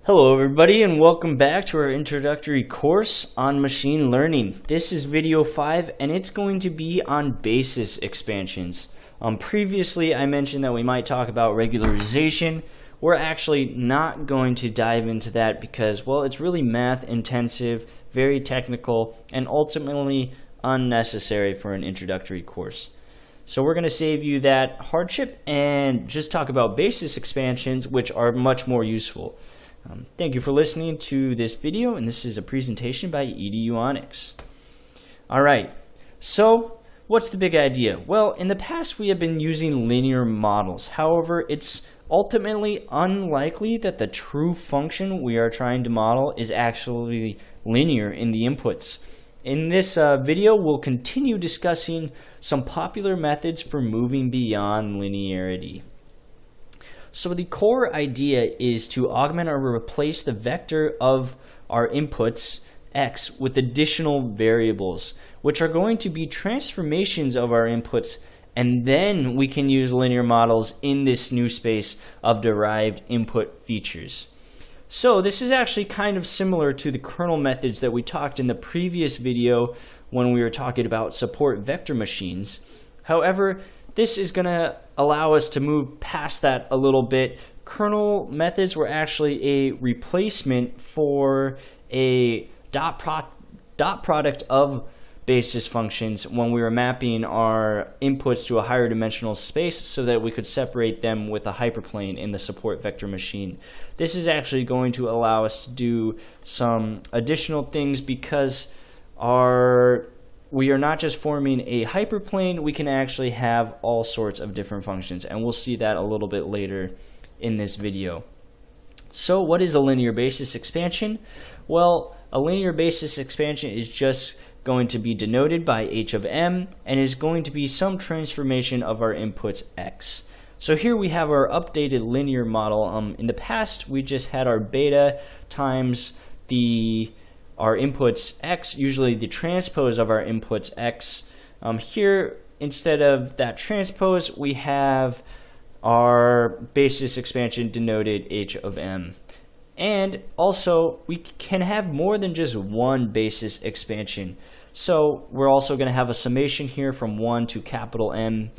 Hello everybody and welcome back to our introductory course on machine learning. This is video 5 and it's going to be on basis expansions. Previously I mentioned that we might talk about regularization. We're actually not going to dive into that because, well, it's really math intensive, very technical, and ultimately unnecessary for an introductory course. So we're going to save you that hardship and just talk about basis expansions, which are much more useful. Thank you for listening to this video, and this is a presentation by EDU Onyx. Alright, so what's the big idea? Well, in the past we have been using linear models. However, it's ultimately unlikely that the true function we are trying to model is actually linear in the inputs. In this video, we'll continue discussing some popular methods for moving beyond linearity. So the core idea is to augment or replace the vector of our inputs, x, with additional variables, which are going to be transformations of our inputs, and then we can use linear models in this new space of derived input features. So this is actually kind of similar to the kernel methods that we talked in the previous video when we were talking about support vector machines. However, this is going to allow us to move past that a little bit. Kernel methods were actually a replacement for a dot product of basis functions when we were mapping our inputs to a higher dimensional space so that we could separate them with a hyperplane in the support vector machine. This is actually going to allow us to do some additional things because we are not just forming a hyperplane, we can actually have all sorts of different functions, and we'll see that a little bit later in this video. So what is a linear basis expansion? Well, a linear basis expansion is just going to be denoted by h of m and is going to be some transformation of our inputs x. So here we have our updated linear model. In the past we just had our beta times our inputs x, usually the transpose of our inputs x. Here, instead of that transpose, we have our basis expansion denoted h of m. And also, we can have more than just one basis expansion. So we're also going to have a summation here from 1 to capital M,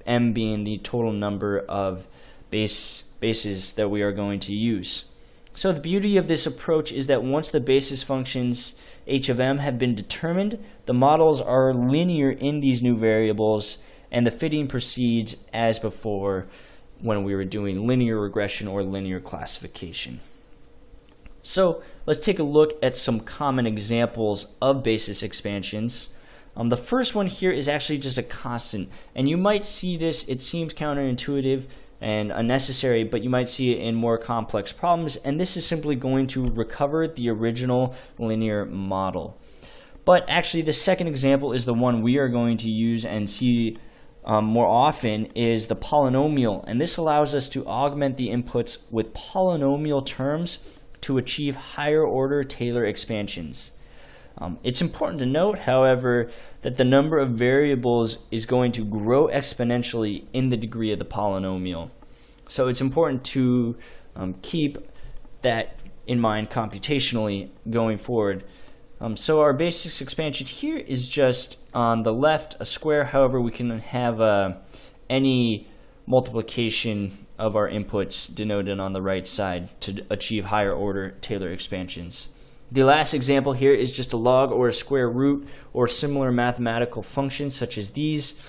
m being the total number of bases that we are going to use. So the beauty of this approach is that once the basis functions h of m have been determined, the models are linear in these new variables, and the fitting proceeds as before when we were doing linear regression or linear classification. So let's take a look at some common examples of basis expansions. The first one here is actually just a constant, and you might see this, it seems counterintuitive and unnecessary, but you might see it in more complex problems, and this is simply going to recover the original linear model. But actually the second example is the one we are going to use and see more often, is the polynomial, and this allows us to augment the inputs with polynomial terms to achieve higher order Taylor expansions. It's important to note, however, that the number of variables is going to grow exponentially in the degree of the polynomial. So it's important to keep that in mind computationally going forward. So our basis expansion here is just on the left a square. However, we can have any multiplication of our inputs denoted on the right side to achieve higher order Taylor expansions. The last example here is just a log or a square root or similar mathematical functions such as these.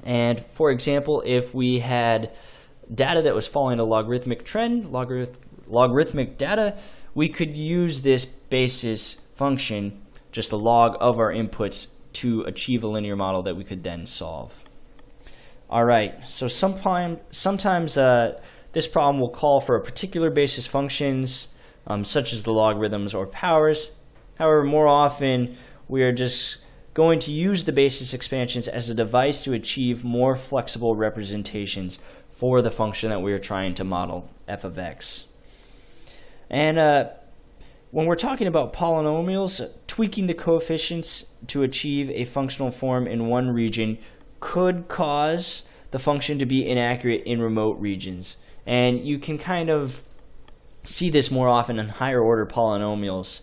And for example, if we had data that was following a logarithmic trend, logarithmic data, we could use this basis function, just the log of our inputs, to achieve a linear model that we could then solve. Alright, so sometimes this problem will call for a particular basis functions, such as the logarithms or powers. However, more often we are just going to use the basis expansions as a device to achieve more flexible representations for the function that we are trying to model, f of x. And when we're talking about polynomials, tweaking the coefficients to achieve a functional form in one region could cause the function to be inaccurate in remote regions. And you can kind of see this more often in higher order polynomials.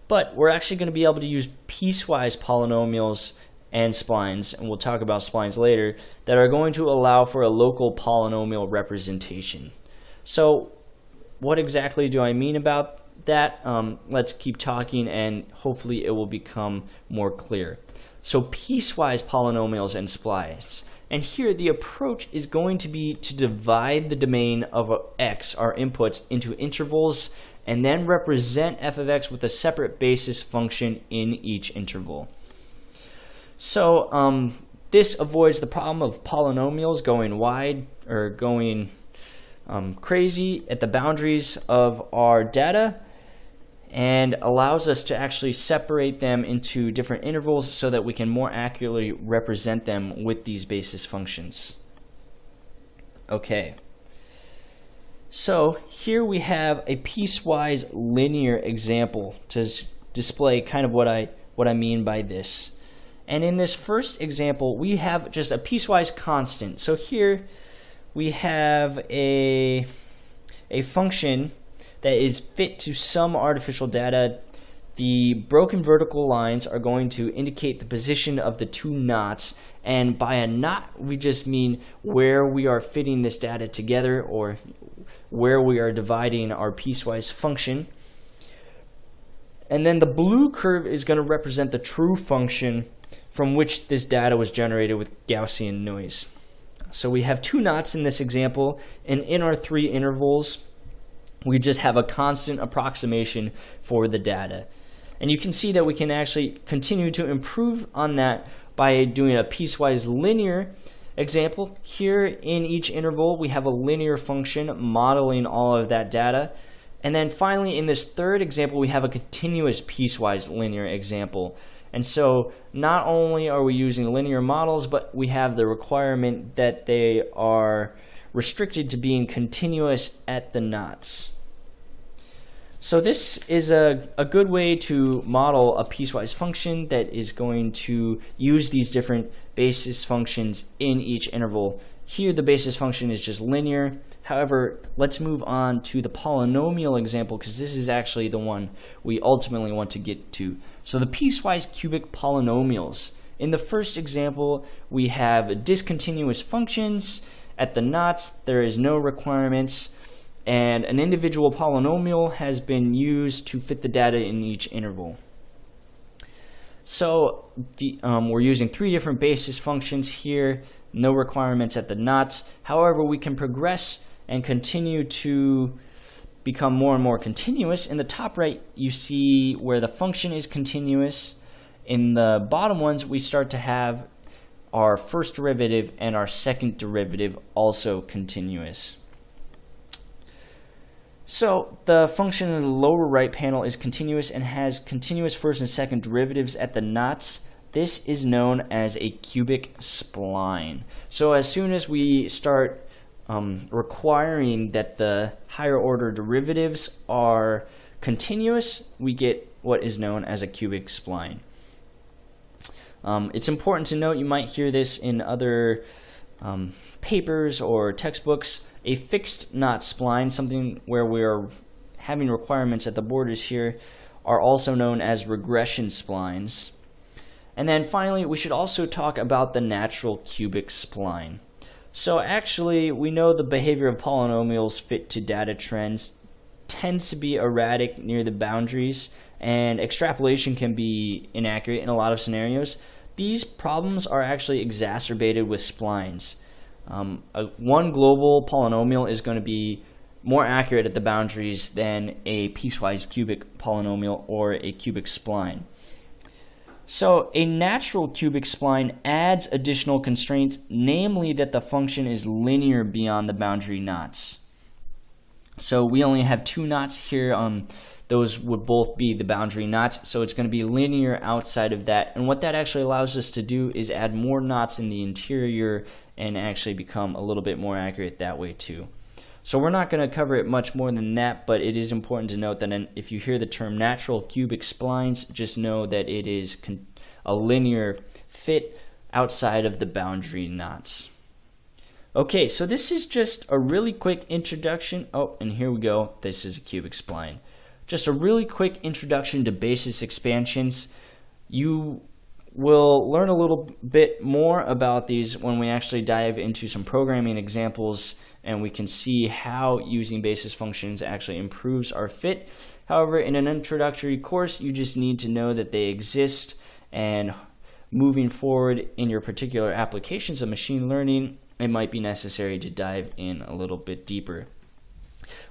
But we're actually going to be able to use piecewise polynomials and splines, and we'll talk about splines later, that are going to allow for a local polynomial representation. So what exactly do I mean about that? Let's keep talking and hopefully it will become more clear. So piecewise polynomials and splines. And here the approach is going to be to divide the domain of x, our inputs, into intervals and then represent f of x with a separate basis function in each interval. So this avoids the problem of polynomials going wide or going crazy at the boundaries of our data, and allows us to actually separate them into different intervals so that we can more accurately represent them with these basis functions. Okay. So here we have a piecewise linear example to display kind of what I mean by this. And in this first example, we have just a piecewise constant. So here we have a function that is fit to some artificial data. The broken vertical lines are going to indicate the position of the two knots, and by a knot we just mean where we are fitting this data together or where we are dividing our piecewise function. And then the blue curve is going to represent the true function from which this data was generated with Gaussian noise. So we have two knots in this example, and in our three intervals we just have a constant approximation for the data. And you can see that we can actually continue to improve on that by doing a piecewise linear example. Here in each interval we have a linear function modeling all of that data. And then finally in this third example we have a continuous piecewise linear example. And so not only are we using linear models, but we have the requirement that they are restricted to being continuous at the knots. So this is a good way to model a piecewise function that is going to use these different basis functions in each interval. Here the basis function is just linear. However, let's move on to the polynomial example, because this is actually the one we ultimately want to get to. So the piecewise cubic polynomials. In the first example, we have discontinuous functions. At the knots, there is no requirements, and an individual polynomial has been used to fit the data in each interval. So we're using three different basis functions here, no requirements at the knots. However, we can progress and continue to become more and more continuous. In the top right, you see where the function is continuous. In the bottom ones, we start to have our first derivative and our second derivative also continuous. So the function in the lower right panel is continuous and has continuous first and second derivatives at the knots. This is known as a cubic spline. So as soon as we start requiring that the higher order derivatives are continuous, we get what is known as a cubic spline. It's important to note, you might hear this in other papers or textbooks, a fixed knot spline, something where we are having requirements at the borders here, are also known as regression splines. And then finally, we should also talk about the natural cubic spline. So actually, we know the behavior of polynomials fit to data trends tends to be erratic near the boundaries, and extrapolation can be inaccurate in a lot of scenarios. These problems are actually exacerbated with splines. One global polynomial is going to be more accurate at the boundaries than a piecewise cubic polynomial or a cubic spline. So a natural cubic spline adds additional constraints, namely that the function is linear beyond the boundary knots. So we only have two knots here. Those would both be the boundary knots, so it's going to be linear outside of that. And what that actually allows us to do is add more knots in the interior and actually become a little bit more accurate that way too. So we're not going to cover it much more than that, but it is important to note that if you hear the term natural cubic splines, just know that it is a linear fit outside of the boundary knots. Okay, so this is just a really quick introduction. Oh, and here we go. This is a cubic spline. Just a really quick introduction to basis expansions. You will learn a little bit more about these when we actually dive into some programming examples and we can see how using basis functions actually improves our fit. However, in an introductory course, you just need to know that they exist, and moving forward in your particular applications of machine learning, it might be necessary to dive in a little bit deeper.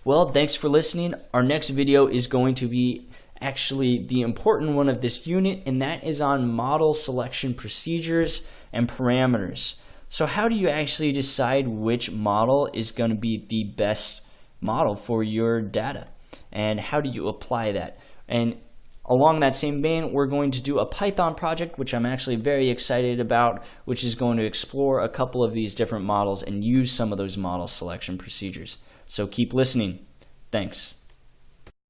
Well, thanks for listening. Our next video is going to be actually the important one of this unit, and that is on model selection procedures and parameters. So how do you actually decide which model is going to be the best model for your data, and how do you apply that? And along that same vein, we're going to do a Python project, which I'm actually very excited about, which is going to explore a couple of these different models and use some of those model selection procedures. So keep listening. Thanks.